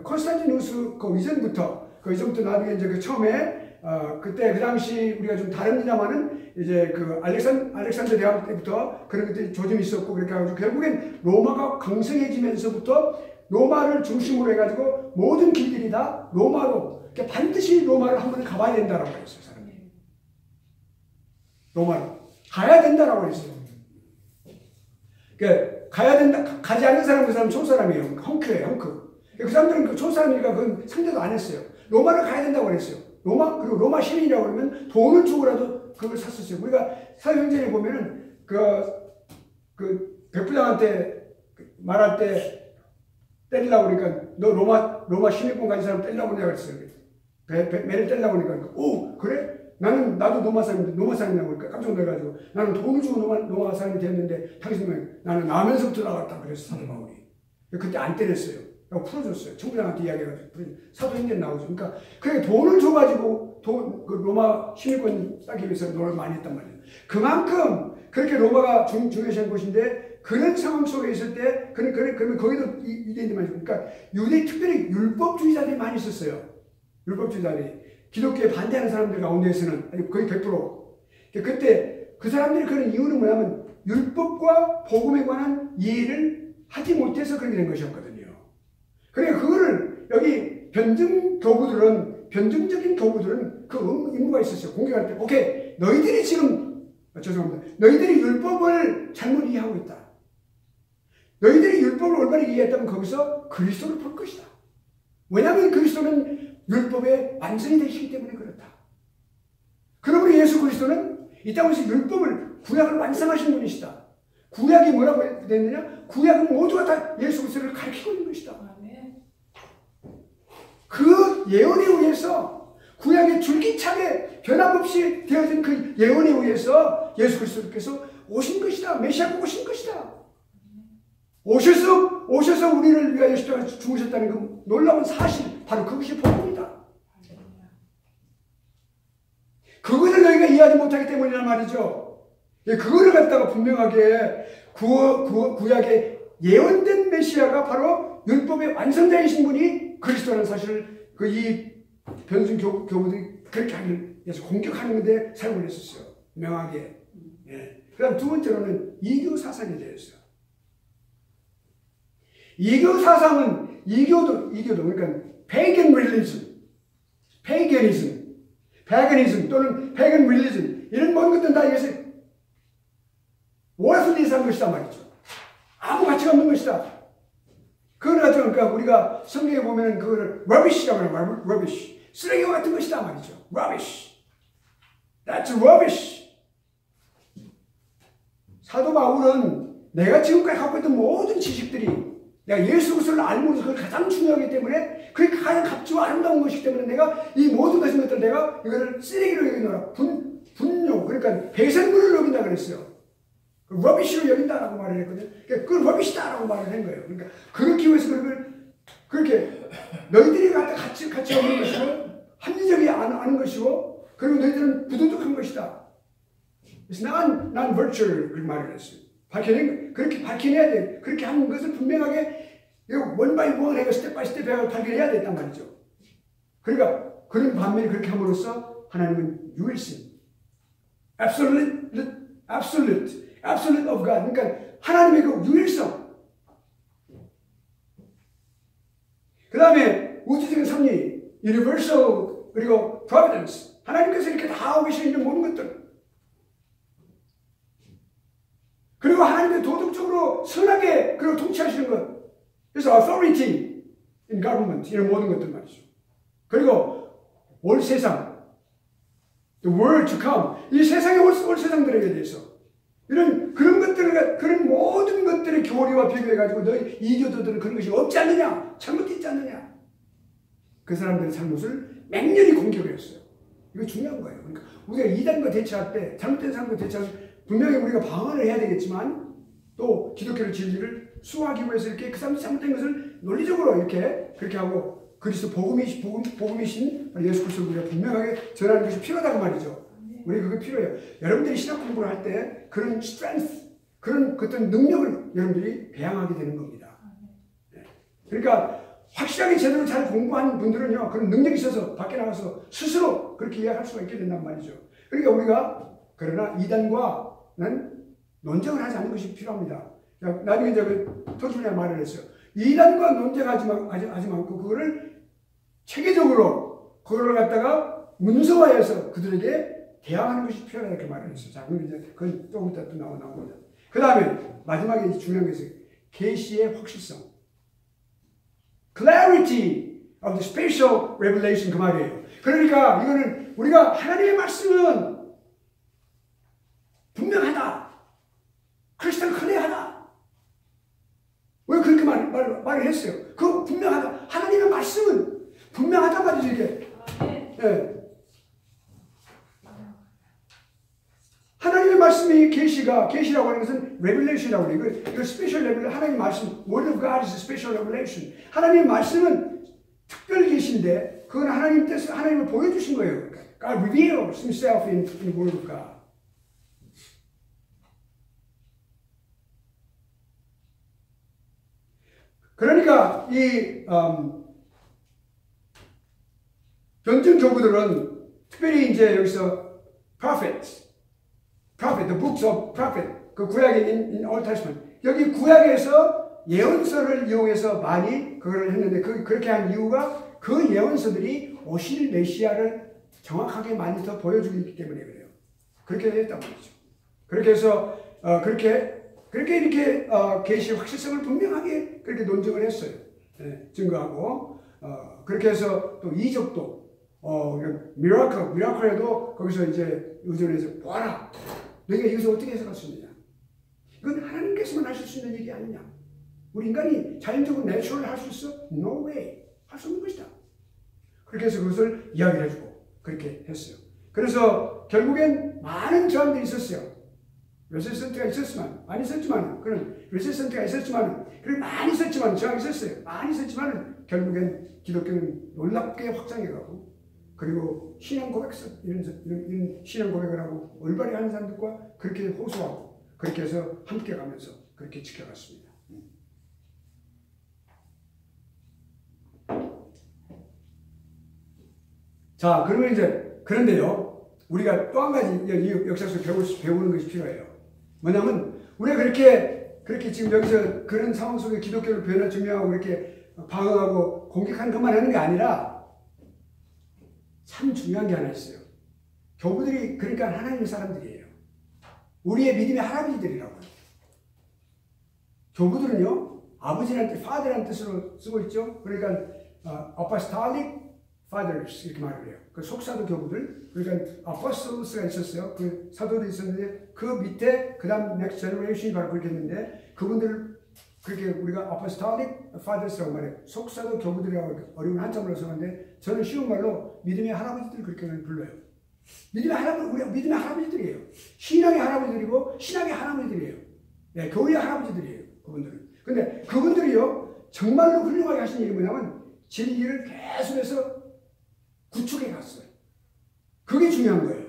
콘스탄티누스 그 이전부터 나중에 이제 그 처음에 그때 그 당시 우리가 좀 다릅니다만은 이제 그 알렉산더 대왕 때부터 그런 것들이 조짐이 있었고 그렇게 해가지고 결국엔 로마가 강성해지면서부터 로마를 중심으로 해가지고 모든 길들이 다 로마로 반드시 로마를 한 번 가봐야 된다라고 했어요. 사람이 로마로 가야 된다라고 했어요. 가야 된다. 가지 않는 사람은 그 사람 좋은 사람이에요. 헝크예요, 헝크. 그 사람들은 좋은 사람이니까 그건 상대도 안 했어요. 로마를 가야 된다고 그랬어요. 그리고 로마 시민이라고 그러면 돈을 주고라도 그걸 샀었어요. 우리가 사도행전에 보면은 그 백부장한테 말할 때 때리려고 그러니까 너 로마 시민권 가진 사람 때리려고 내가 그랬어요. 매를 때리려고 그러니까 오 그래? 나도 로마 사람이라고 그러니까 깜짝 놀라가지고 나는 돈을 주고 로마 사람이 됐는데 당신은 나는 나면서부터 나갔다 그랬어 사도 바울이. 그때 안 때렸어요. 풀어줬어요. 청부장한테 이야기해가지고 사도행전 나오죠. 그러니까 돈을 줘가지고 그 로마 시민권 따기 위해서 노력을 많이 했단 말이에요. 그만큼 그렇게 로마가 중요시한 곳인데 그런 상황 속에 있을 때 그러면 거기도 유대인들만 있어요. 그러니까 특별히 율법주의자들이 많이 있었어요. 율법주의자들이. 기독교에 반대하는 사람들 가운데에서는 거의 100%. 그때 그 사람들이 그런 이유는 뭐냐면 율법과 복음에 관한 이해를 하지 못해서 그렇게 된 것이었거든요. 그러니까 그거를 여기 변증적인 교부들은 그 임무가 있었어요. 공격할 때 오케이 너희들이 율법을 잘못 이해하고 있다. 너희들이 율법을 올바르게 이해했다면 거기서 그리스도를 볼 것이다. 왜냐하면 그리스도는 율법의 완성이 되시기 때문에 그렇다. 그러므로 예수 그리스도는 이 땅에서 구약을 완성하신 분이시다. 구약이 뭐라고 됐느냐? 구약은 모두가 다 예수 그리스도를 가르치고 있는 것이다. 그 예언에 의해서 구약의 줄기차게 변함없이 되어진 그 예언에 의해서 예수 그리스도께서 오신 것이다. 메시아가 오신 것이다. 오셔서 우리를 위하여 십자가에서 죽으셨다는 그 놀라운 사실, 바로 그것이 복음이다. 그것을 너희가 이해하지 못하기 때문이란 말이죠. 그거를 갖다가 분명하게 구약의 예언된 메시아가 바로 율법의 완성자이신 분이 그리스도라는 사실을 이 변증 교부들이 그렇게 하기 위해서 공격하는 건데 사용을 했었어요. 명하게. 그 다음 두 번째로는 이교 사상에 대해서. 이교 사상은 이교도 그러니까 pagan religion 또는 pagan religion 이런 모든 것들은 다 이것이 worthless한 것이다 말이죠. 아무 가치가 없는 것이다. 그걸 가지고 그러니까 우리가 성경에 보면 그거를 rubbish라고 해요. rubbish. 쓰레기와 같은 것이다 말이죠. rubbish. That's rubbish. 사도 바울은 내가 지금까지 갖고 있던 모든 지식들이 내가 예수 그리스도를 알므로써 그걸 가장 중요하기 때문에 그게 가장 값지고 아름다운 것이기 때문에 내가 이 모든 것을 내가 이거를 쓰레기로 여기노라. 분뇨, 그러니까 배설물을 여긴다 그랬어요. 러비쉬로 여긴다라고 말을 했거든요. 그걸 러비시다라고 말을 한 거예요. 그러니까 그렇기 위해서 그렇게 너희들이 같이 없는 것이고 합리적이 않은 것이고 그리고 너희들은 부도덕한 것이다. 그래서 난 virtue를 그 말을 했어요. 그렇게 밝혀내야 돼. 그렇게 하는 것을 분명하게 원바이 원 해가 스텝 바이 스텝 해가 발견해야 됐단 말이죠. 그러니까 그런 반면에 그렇게 함으로써 하나님은 유일신, absolute of God. 그러니까 하나님의 그 유일성. 그 다음에 우주적인 섭리, universal 그리고 providence. 하나님께서 이렇게 다 하고 계시는 모든 것들. 그리고 하나님의 도덕적으로 선하게 그리고 통치하시는 것. 그래서 authority in government 이런 모든 것들 말이죠. 그리고 올 세상, the world to come. 이 세상에 올 세상들에게 대해서 그런 것들, 그런 모든 것들의 교리와 비교해가지고 너희 이교도들은 그런 것이 없지 않느냐? 잘못되지 않느냐? 그 사람들의 잘못을 맹렬히 공격을 했어요. 이거 중요한 거예요. 그러니까 우리가 이단과 대치할 때, 잘못된 사람과 대치할 때 분명히 우리가 방어를 해야 되겠지만 또 기독교의 진리를 수호하기 위해서 이렇게 그 사람들이 잘못된 것을 논리적으로 이렇게 그렇게 하고 그리스도 복음이신 예수 그리스도를 우리가 분명하게 전하는 것이 필요하다고 말이죠. 우리 그게 필요해요. 여러분들이 신학 공부를 할 때 그런 strength, 그런 어떤 능력을 여러분들이 배양하게 되는 겁니다. 네. 그러니까 확실하게 제대로 잘 공부한 분들은요, 그런 능력이 있어서 밖에 나가서 스스로 그렇게 이해할 수가 있게 된단 말이죠. 그러니까 우리가 그러나 이단과는 논쟁을 하지 않는 것이 필요합니다. 나중에 이제 토준이가 말을 했어요. 이단과 논쟁하지 않고 그거를 체계적으로 그거를 갖다가 문서화해서 그들에게 대항하는 것이 필요하다 이렇게 말을 했어요. 자, 그럼 이제 그건 조금 이따 또 나옵니다. 그 다음에 마지막에 중요한 게 있어요. 계시의 확실성. Clarity of the spatial revelation 그 말이에요. 그러니까 이거는 우리가 하나님의 말씀은 분명하다. 크리스탈 클리어하다. 왜 그렇게 말을 했어요? 그 분명하다. 하나님의 말씀은 분명하단 말이죠, 이게. 네. 하나님의 말씀이 계시라고 하는 것은 revelation이라고 해요. 이거 special revelation, 하나님의 말씀, word of God is a special revelation. 하나님의 말씀은 특별 계시인데 그건 하나님 뜻을 하나님을 보여주신 거예요. God reveals Himself in the word of God. 그러니까 이 변증 교부들은 특별히 이제 여기서 prophet, the books of prophet, 그 구약의 in Old Testament. 여기 구약에서 예언서를 이용해서 많이 그걸 했는데 그렇게 한 이유가 그 예언서들이 오실 메시아를 정확하게 많이 더 보여주기 때문에 그래요. 그렇게 했단 말이죠. 그렇게 해서 그렇게 이렇게 계시의 확실성을 분명하게 그렇게 논증을 했어요. 네, 증거하고 그렇게 해서 또 이적도 미라클에도 거기서 이제 의존해서 보아라. 너희가 이것을 어떻게 해석할 수 있느냐? 이건 하나님께서만 하실 수 있는 일이 아니냐? 우리 인간이 자연적으로 내추럴을 할 수 있어? No way. 할 수 없는 것이다. 그렇게 해서 그것을 이야기를 해주고 그렇게 했어요. 그래서 결국엔 많은 저항들이 있었어요. 레지스턴트가 있었지만, 많이 있었지만, 그런 레지스턴트가 있었지만, 그리고 많이 있었지만, 저항이 있었어요. 많이 있었지만, 결국엔 기독교는 놀랍게 확장해가고, 그리고 신앙 고백, 이런 신앙 고백을 하고, 올바리 하는 사람들과 그렇게 호소하고, 그렇게 해서 함께 가면서 그렇게 지켜갔습니다. 자, 그러면 이제, 그런데요, 우리가 또 한 가지 역사 속에서 배우는 것이 필요해요. 뭐냐면, 우리가 그렇게 지금 여기서 그런 상황 속에 기독교를 변화 증명하고 이렇게 방어하고 공격하는 것만 하는 게 아니라 참 중요한 게 하나 있어요. 교부들이 그러니까 하나님의 사람들이에요. 우리의 믿음의 할아버지들이라고요. 교부들은요, 아버지란 뜻, father란 뜻으로 쓰고 있죠. 그러니까 apostolic fathers 이렇게 말을 해요. 그 속사도 교부들, 그러니까 apostles가 있었어요. 그 사도들이 있었는데 그 밑에 그 다음 next generation이 바로 그렇게 했는데 그분들 그렇게 우리가 apostolic fathers라고 말해요. 속사도 교부들이라고 어려운 한자말로 쓰는데 저는 쉬운 말로 믿음의 할아버지들 그렇게 불러요. 믿음의 할아버지, 우리가 믿음의 할아버지들이에요. 신앙의 할아버지들이고 신앙의 할아버지들이에요. 네, 교회의 할아버지들이에요. 그분들은. 근데 그분들이요 정말로 훌륭하게 하신 일이 뭐냐면 진리를 계속해서 구축해 갔어요. 그게 중요한 거예요.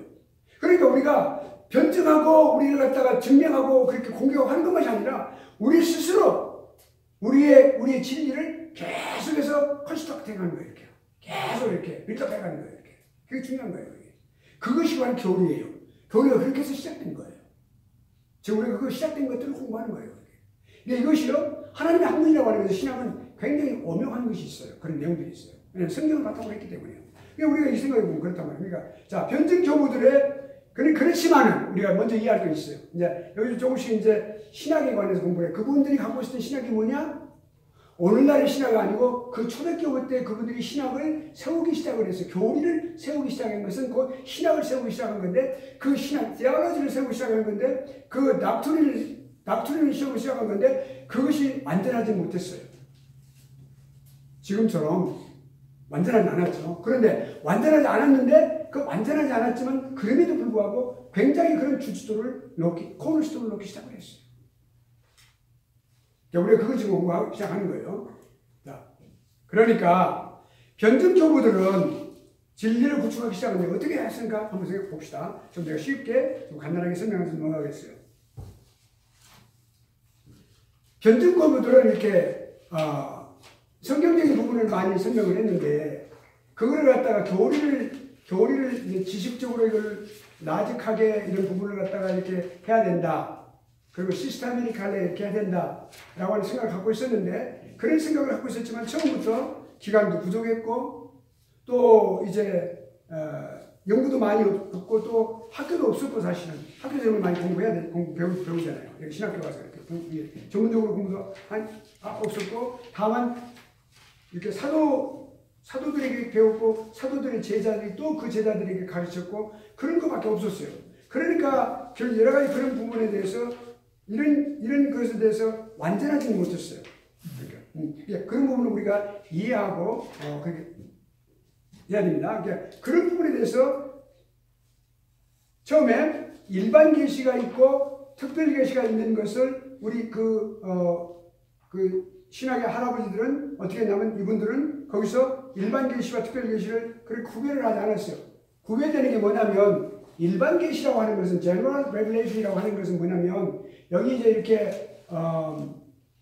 그러니까 우리가 변증하고 우리를 갖다가 증명하고 그렇게 공격하고 하는 것만이 아니라 우리 스스로 우리의 진리를 계속해서 컨스트럭트 해가는 거예요. 이렇게. 계속 이렇게 빌드업 해가는 거예요. 이렇게. 그게 중요한 거예요. 이게. 그것이 바로 교리예요. 교리가 그렇게 해서 시작된 거예요. 지금 우리가 그 시작된 것들을 공부하는 거예요. 근데 이것이요, 하나님의 학문이라고 하는 것은 신앙은 굉장히 오묘한 것이 있어요. 그런 내용들이 있어요. 왜냐하면 성경을 바탕으로 했기 때문에요. 그러니까 우리가 이 생각해 보면 그렇단 말이에요. 그러니까, 자, 변증 교부들의, 그렇지만은 우리가 먼저 이해할 게 있어요. 이제 여기서 조금씩 이제 신학에 관해서 공부해. 그분들이 갖고 있었던 신학이 뭐냐? 오늘날의 신학이 아니고 그 초대교회 때 그분들이 신학을 세우기 시작을 했어요. 교리를 세우기 시작한 것은 그 신학을 세우기 시작한 건데 그 신학, 테올로지를 세우기 시작한 건데 그 닥트린을 세우기 시작한 건데 그것이 완전하지 못했어요. 지금처럼 완전하지 않았죠. 그런데 완전하지 않았는데 그 완전하지 않았지만 그럼에도 불구하고 굉장히 그런 주지도를 놓기, 코너스톤을 놓기 시작을 했어요. 우리가 그걸 지금 공부하기 시작하는 거예요. 자, 그러니까 변증 교부들은 진리를 구축하기 시작하는데 어떻게 했을까 한번 생각해 봅시다. 좀 내가 쉽게 좀 간단하게 설명해서 넘어가겠어요. 변증 교부들은 이렇게 성경적인 부분을 많이 설명을 했는데 그거를 갖다가 교리를 이제 지식적으로 이걸 나직하게 이런 부분을 갖다가 이렇게 해야 된다. 그리고 시스테미컬하게 이렇게 해야 된다라고 하는 생각을 갖고 있었는데 그런 생각을 갖고 있었지만 처음부터 기간도 부족했고 또 이제 연구도 많이 없고 또 학교도 없었고 사실은 학교 제목을 많이 공부해야 돼 배우잖아요. 여기 신학교 가서 이렇게 전문적으로 공부도 없었고 다만 이렇게 사도들에게 배웠고 사도들의 제자들이 또 그 제자들에게 가르쳤고 그런 것밖에 없었어요. 그러니까 여러 가지 그런 부분에 대해서 이런 것에 대해서 완전하지 못했어요. 그러니까 그런 부분을 우리가 이해하고 그렇게 해야 됩니다. 그러니까 그런 부분에 대해서 처음에 일반 계시가 있고 특별 계시가 있는 것을 우리 그 신학의 할아버지들은 어떻게 했냐면 이분들은 거기서 일반 계시와 특별 계시를 그렇게 구별을 하지 않았어요. 구별되는 게 뭐냐면 일반 계시라고 하는 것은 general revelation이라고 하는 것은 뭐냐면 여기 이제 이렇게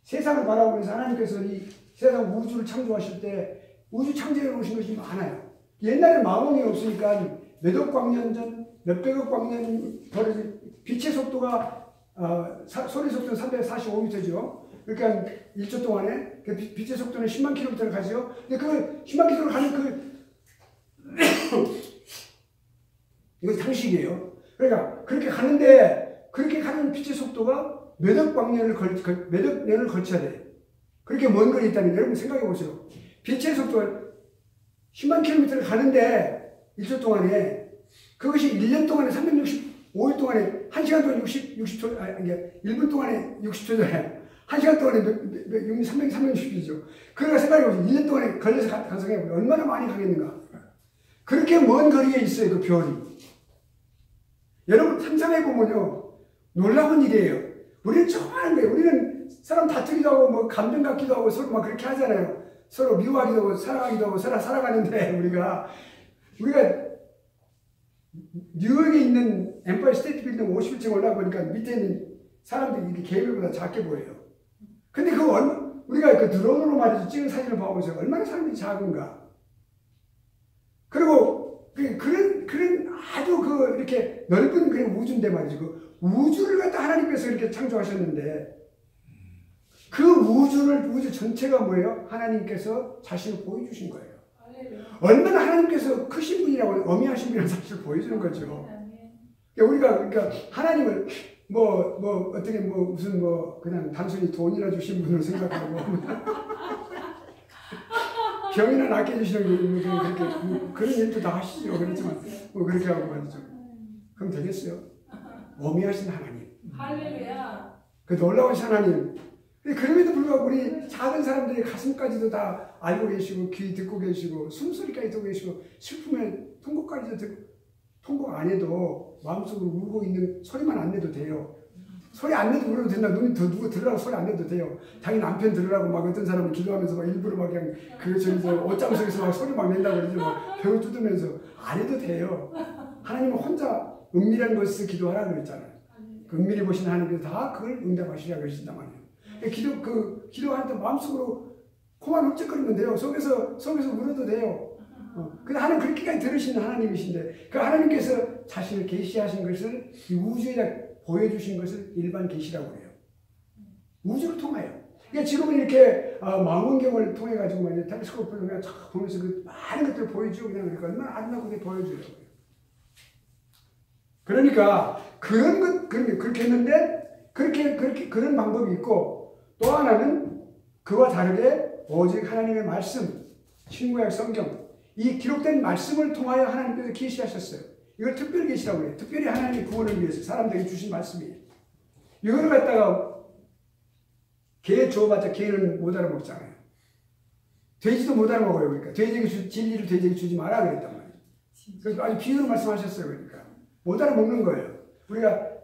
세상을 바라보면서 하나님께서 이 세상 우주를 창조하실 때 우주 창조해 놓으신 것이 많아요. 옛날에 망원경이 없으니까 몇억 광년 전, 몇백억 광년 벌어진 빛의 속도가 소리 속도는 345m죠. 그러니까 1초 동안에 그 빛의 속도는 10만 킬로미터를 가죠. 근데 그 10만 킬로미터를 가는 이건 상식이에요. 그러니까 그렇게 가는데 그렇게 가는 빛의 속도가 몇억 광년을 몇억 년을 거쳐야 돼요. 그렇게 먼 거리 있다면 여러분 생각해 보세요. 빛의 속도가 10만 킬로미터를 가는데 1초 동안에 그것이 1년 동안에 365일 동안에 1시간 동안에 60초 아니 1분 동안에 60초잖아요. 1시간 동안에 360초죠. 그러니까 생각해 보세요. 1년 동안에 걸려서 가성해 보세요. 얼마나 많이 가겠는가. 그렇게 먼 거리에 있어요. 그 별이. 여러분 상상해 보면요. 놀라운 일이에요. 우리는 좋아하는 거예요. 우리는 사람 다투기도 하고 뭐 감정 갖기도 하고 서로 막 그렇게 하잖아요. 서로 미워하기도 하고 사랑하기도 하고 서로 살아가는데 우리가 뉴욕에 있는 엠파이어 스테이트 빌딩 50층 올라가보니까 밑에 있는 사람들이 이렇게 개별보다 작게 보여요. 근데 우리가 그 드론으로 말해서 찍은 사진을 봐보세요. 얼마나 사람들이 작은가. 그리고 그런 아주 이렇게 넓은 그런 우주인데 말이죠. 그 우주를 갖다 하나님께서 이렇게 창조하셨는데 그 우주 전체가 뭐예요? 하나님께서 자신을 보여주신 거예요. 얼마나 하나님께서 크신 분이라고 어미하신 분이라는 사실을 보여주는 거죠. 그러니까 하나님을 어떻게 그냥 단순히 돈이나 주신 분으로 생각하고 병이나 낫게 해주시는 그렇게 그런 일도 다 하시죠. 그렇지만 뭐 그렇게 하고 말이죠. 그럼 되겠어요? 어미하신 하나님. 할렐루야. 그 놀라우신 하나님. 그럼에도 불구하고 우리 작은 사람들의 가슴까지도 다 알고 계시고 귀 듣고 계시고 숨소리까지 듣고 계시고 슬픔의 통곡까지도 듣고 통곡 안 해도 마음속으로 울고 있는 소리만 안 내도 돼요. 소리 안 내도 울어도 된다. 누구 들으라고 소리 안 내도 돼요. 자기 남편 들으라고 막 어떤 사람은 기도하면서 막 일부러 막 그냥 옷장 속에서 막 소리 막 낸다고 그러지 막 벽을 뜯으면서 안 해도 돼요. 하나님은 혼자 은밀한 것을 기도하라고 그랬잖아요. 그 은밀히 보시는 하나님께서 다 그걸 응답하시라고 그러신단 말이에요. 기도할 때 마음속으로 코만 훌쩍거리면 돼요. 속에서 울어도 돼요. 근데 하나님 그렇게까지 들으시는 하나님이신데 그 하나님께서 자신을 계시하신 것을 이 우주에다 보여주신 것을 일반 계시라고 해요. 우주를 통하여. 그러니까 지금은 이렇게 망원경을 통해 가지고 텔레스코프를 통해 쫙 보면서 그 많은 것들을 보여주고 그냥 그러니까 얼마나 아름답게 보여주려고요. 그러니까 그렇게 했는데 그런 방법이 있고 또 하나는 그와 다르게 오직 하나님의 말씀, 신구약 성경 이 기록된 말씀을 통하여 하나님께서 계시하셨어요. 이걸 특별히 계시라고 해요. 특별히 하나님의 구원을 위해서 사람들에게 주신 말씀이에요. 이거를 갖다가 개에 주어봤자 개는 못 알아먹잖아요. 돼지도 못 알아먹어요. 그러니까 돼지에게 진리를 돼지에게 주지 마라 그랬단 말이에요. 그래서 아주 비유로 말씀하셨어요. 그러니까 못 알아먹는 거예요. 우리가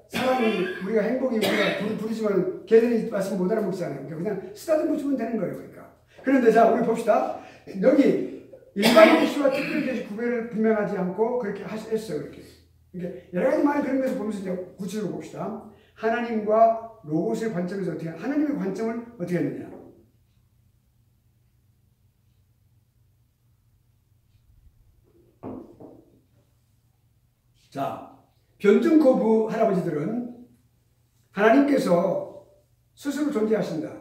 행복이 우리가 부르지만 개들이 말씀 못 알아먹잖아요. 그냥 쓰다듬어 주면 되는 거예요. 그러니까. 그런데 자 우리 봅시다. 여기 일반 계시와 특별 계시 구별을 분명하지 않고 그렇게 했어요. 그렇게. 그러니까 여러 가지 많은 그런 것을 보면서 이제 구체적으로 봅시다. 하나님과 로고스의 관점에서 하나님의 관점을 어떻게 했느냐. 자, 변증 거부 할아버지들은 하나님께서 스스로 존재하신다.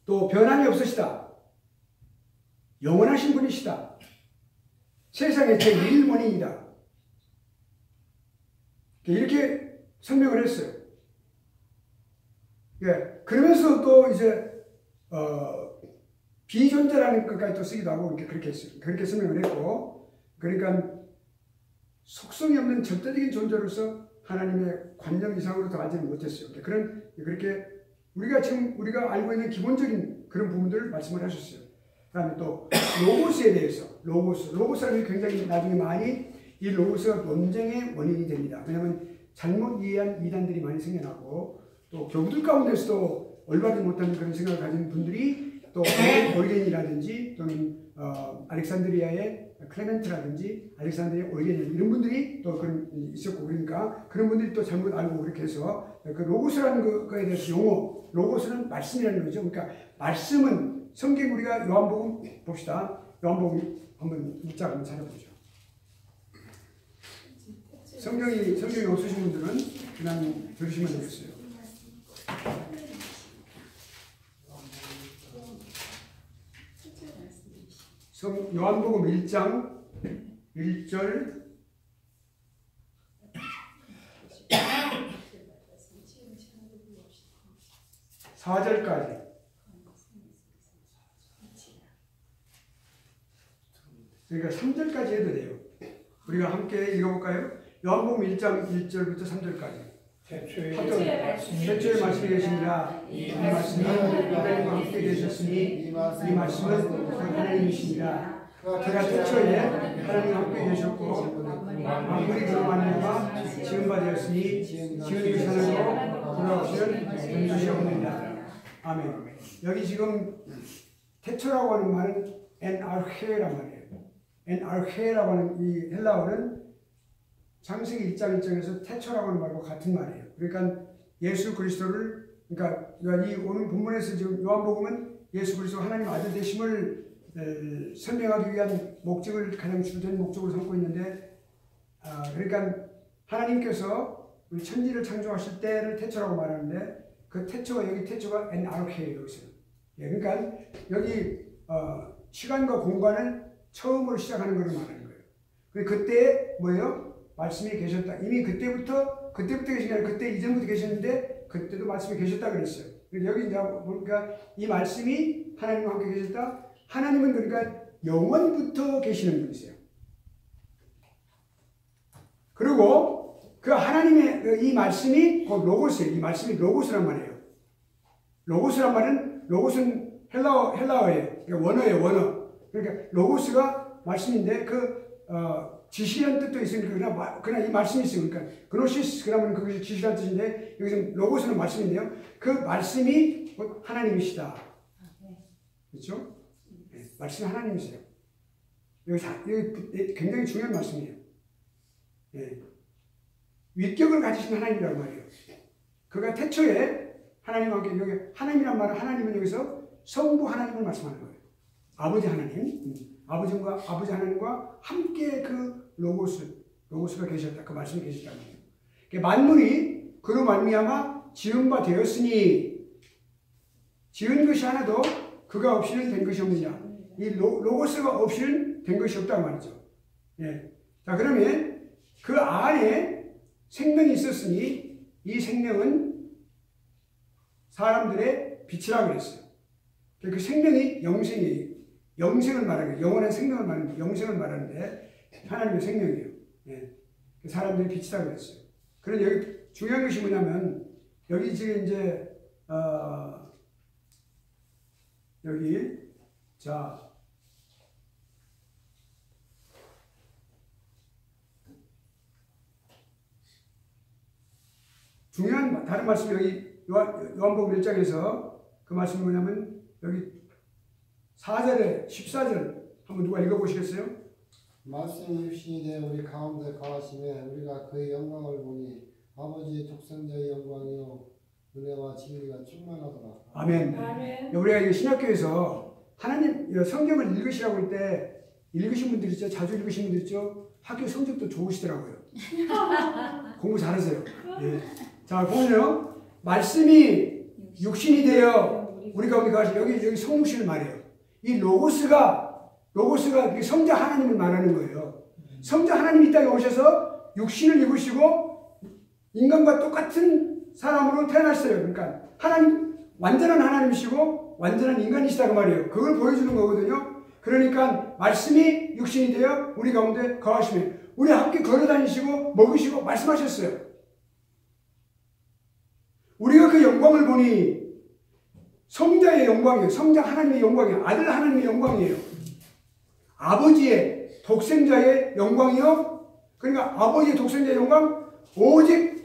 또 변함이 없으시다. 영원하신 분이시다. 세상의 제1원인이다. 이렇게 설명을 했어요. 예, 그러면서 또 이제 비존재라는 것까지 또 쓰기도 하고 그렇게 했어요. 그렇게 설명을 했고, 그러니까 속성이 없는 절대적인 존재로서 하나님의 관념 이상으로 더 알지는 못했어요. 그렇게 우리가 알고 있는 기본적인 그런 부분들을 말씀을 하셨어요. 그 다음에 또 로고스에 대해서 로고스라는 게 굉장히 나중에 많이 이 로고스가 논쟁의 원인이 됩니다. 왜냐하면 잘못 이해한 이단들이 많이 생겨나고 또 교부들 가운데서도 올바르지 못한 그런 생각을 가진 분들이 또 오리겐이라든지 또는 알렉산드리아의 클레멘트라든지 알렉산드리아 오리겐 이런 분들이 또 그런 있었고 그러니까 그런 분들이 또 잘못 알고 그렇게 해서 그 로고스라는 거에 대해서 용어 로고스는 말씀이라는 거죠. 그러니까 말씀은 성경 우리가 요한복음 봅시다. 요한복음 한번 문자 한번 찾아보죠. 성경이 없으신 분들은 그냥 들으시면 되겠어요. 요한복음 1장 1절 4절까지 그러니까 3절까지 해도 돼요. 우리가 함께 읽어볼까요? 요한복음 1장 1절부터 3절까지 태초에 말씀이 계시니라 이 말씀은 하나님과 함께 계셨으니 이 말씀은 하나님이시니라. 그가 태초에 하나님과 함께 계셨고 만물이 그로 말미암아 지은 바 되었으니 지은 것이 하나님으로 돌아오시는 전주시옵나이다. 아멘. 여기 지금 태초라고 하는 말은 엔알헤란 말이에요. 엔알헤라고 하는 이 헬라어는 창세기 1장 1장에서 태초라고 하는 말과 같은 말이에요. 그러니까 예수 그리스도를 그러니까 이 오늘 본문에서 지금 요한복음은 예수 그리스도 하나님 아들 되심을 설명하기 위한 목적을 가장 주된 목적으로 삼고 있는데 그러니까 하나님께서 우리 천지를 창조하실 때를 태초라고 말하는데 그 태초가 여기 태초가 엔알헤라고 있어요. 예, 그러니까 여기 시간과 공간을 처음으로 시작하는 것을 말하는 거예요. 그때 뭐예요? 말씀이 계셨다. 이미 그때부터 계신 게 아니라 그때 이전부터 계셨는데 그때도 말씀이 계셨다 그랬어요. 여기 이제 보니까 이 말씀이 하나님과 함께 계셨다. 하나님은 그러니까 영원부터 계시는 분이세요. 그리고 그 하나님의 이 말씀이 곧 로고스예요. 이 말씀이 로고스란 말이에요. 로고스란 말은 로고스는 헬라어예요. 그러니까 원어예요. 원어. 그러니까 로고스가 말씀인데 지시라는 뜻도 있으니까 그냥 이 말씀이 있어요. 그러니까 그노시스 그러면 그것이 지시라는 뜻인데 여기서 로고스는 말씀인데요. 그 말씀이 곧 하나님이시다. 그렇죠? 네, 말씀이 하나님이세요. 여기 굉장히 중요한 말씀이에요. 네. 위격을 가지신 하나님이라고 말이에요. 그가 태초에 하나님과 함께 여기 하나님이란 말은 하나님은 여기서 성부 하나님을 말씀하는 거예요. 아버지 하나님, 아버지 하나님과 함께 그 로고스가 계셨다. 그 말씀이 계셨다는 거예요. 만물이 그로 말미암아 지은 바 되었으니 지은 것이 하나도 그가 없이는 된 것이 없느냐. 이 로고스가 없이는 된 것이 없다고 말이죠. 예. 자, 그러면 그 안에 생명이 있었으니 이 생명은 사람들의 빛이라고 그랬어요. 그 생명이 영생이에요. 영생을 말하는 거예요. 영원한 생명을 말하는데 영생을 말하는데 하나님의 생명이에요. 예. 사람들이 빛이라고 그랬어요. 그런데 여기 중요한 것이 뭐냐면 여기 지금 이제 여기 자 중요한 다른 말씀이 여기 요한복음 1장에서 그 말씀이 뭐냐면 여기 4절에 14절 한번 누가 읽어보시겠어요? 말씀이 육신이 되어 우리 가운데 거하시며 우리가 그의 영광을 보니 아버지의 독생자의 영광이요 은혜와 진리가 충만하더라. 아멘. 아멘. 우리가 이 신약교에서 하나님 성경을 읽으시라고 할 때 읽으신 분들 있죠. 자주 읽으신 분들 있죠. 학교 성적도 좋으시더라고요. 공부 잘하세요. 예. 자, 보면요. 말씀이 육신이 되어 우리 가운데 가시 여기 성육신을 말해요. 이 로고스가 성자 하나님을 말하는 거예요. 성자 하나님이 이 땅에 오셔서 육신을 입으시고 인간과 똑같은 사람으로 태어났어요. 그러니까 완전한 하나님이시고 완전한 인간이시다고 말이에요. 그걸 보여주는 거거든요. 그러니까 말씀이 육신이 되어 우리 가운데 거하시며 우리 함께 걸어다니시고 먹으시고 말씀하셨어요. 우리가 그 영광을 보니 성자의 영광이에요. 성자 하나님의 영광이에요. 아들 하나님의 영광이에요. 아버지의 독생자의 영광이요. 그러니까 아버지의 독생자의 영광 오직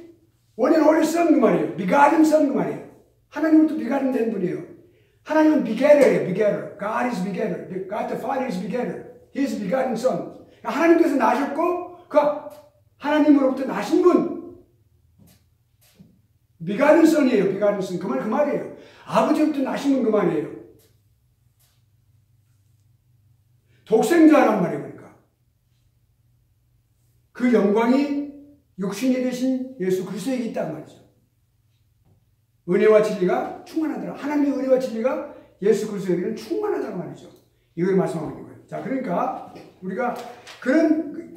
원인 어린 선 그 말이에요. begotten son 그 말이에요. 하나님은 또 begotten 된 분이에요. 하나님은 begetter예요. begetter. God is begetter. God the Father is begetter. He is begotten son. 하나님께서 나셨고 그 하나님으로부터 나신 분 begotten son이에요. begotten son. 그 말이에요. 아버지부터 나신 분 그 말이에요. 독생자란 말이에요. 그러니까 그 영광이 육신이 되신 예수 그리스도에게 있단 말이죠. 은혜와 진리가 충만하더라. 하나님의 은혜와 진리가 예수 그리스도에게는 충만하다는 말이죠. 이걸 말씀하고 있는 거예요. 자, 그러니까 우리가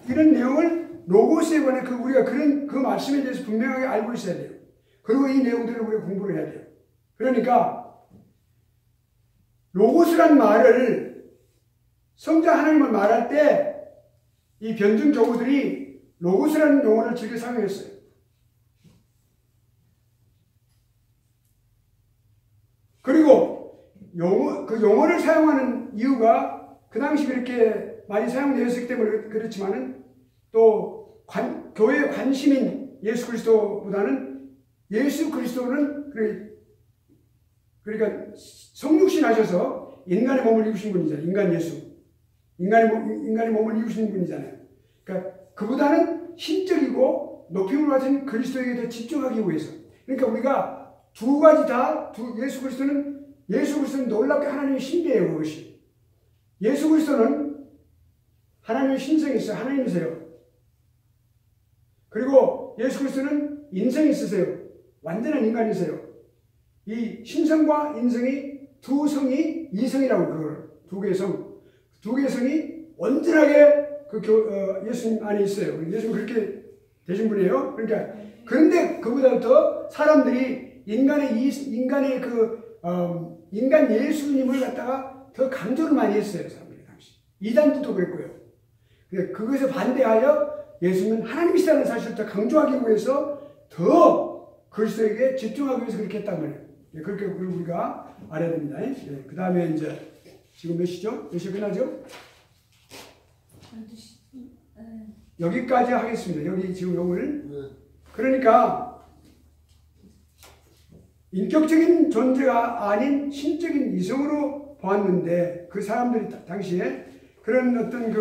이런 내용을 로고스에 관해 우리가 그 말씀에 대해서 분명하게 알고 있어야 돼요. 그리고 이 내용들을 우리가 공부를 해야 돼요. 그러니까 로고스란 말을 성자 하나님을 말할 때 이 변증 교우들이 로고스라는 용어를 즐겨 사용했어요. 그리고 그 용어를 사용하는 이유가 그 당시 그렇게 많이 사용되었기 때문에 그렇지만은 또 교회의 관심인 예수 그리스도보다는 예수 그리스도는 그러니까 성육신 하셔서 인간의 몸을 입으신 분이잖아요. 인간 예수. 인간의 몸을 입으신 분이잖아요. 그러니까 그보다는 신적이고 높임을 받은 그리스도에게 더 집중하기 위해서. 그러니까 우리가 두 가지 다 예수 그리스도는 놀랍게 하나님의 신비예요. 그것이. 예수 그리스도는 하나님의 신성이 있어요. 하나님이세요. 그리고 예수 그리스도는 인성이 있으세요. 완전한 인간이세요. 이 신성과 인성이 두 성이 이성이라고 그걸 두 개의 성. 두 개의 성이 온전하게 예수님 안에 있어요. 예수님 그렇게 되신 분이에요. 그러니까 그런데 그보다 더 사람들이 인간의 인간 예수님을 갖다가 더 강조를 많이 했어요, 사람들이 당시. 이단들도 그랬고요. 그것에 반대하여 예수님은 하나님이시라는 사실을 더 강조하기 위해서 더 그리스도에게 집중하기 위해서 그렇게 했단 말이에요. 그렇게 우리가 알아야 됩니다. 그 다음에 이제 지금 몇 시죠? 몇 시에 끝나죠? 여기까지 하겠습니다. 여기 지금 요걸. 그러니까 인격적인 존재가 아닌 신적인 이성으로 보았는데 그 사람들이 당시에 그런 어떤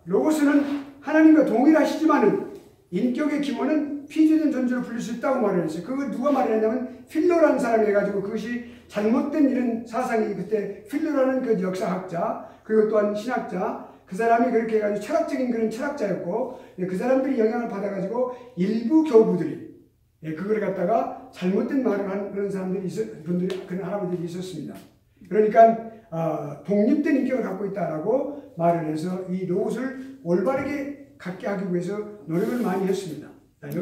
로고스는 하나님과 동일하시지만은 인격의 기본은 피조된 존재로 불릴 수 있다고 말을 했어요. 그걸 누가 말을 했냐면 필로라는 사람이 해가지고 그것이 잘못된 이런 사상이 그때 필로라는 그 역사학자 그리고 또한 신학자 그 사람이 그렇게 해가지고 철학적인 그런 철학자였고 그 사람들이 영향을 받아가지고 일부 교부들이 그걸 갖다가 잘못된 말을 하는 그런 분들이 그런 할아버지들이 있었습니다. 그러니까 독립된 인격을 갖고 있다라고 말을 해서 이 로봇을 올바르게 갖게 하기 위해서 노력을 많이 했습니다. 여기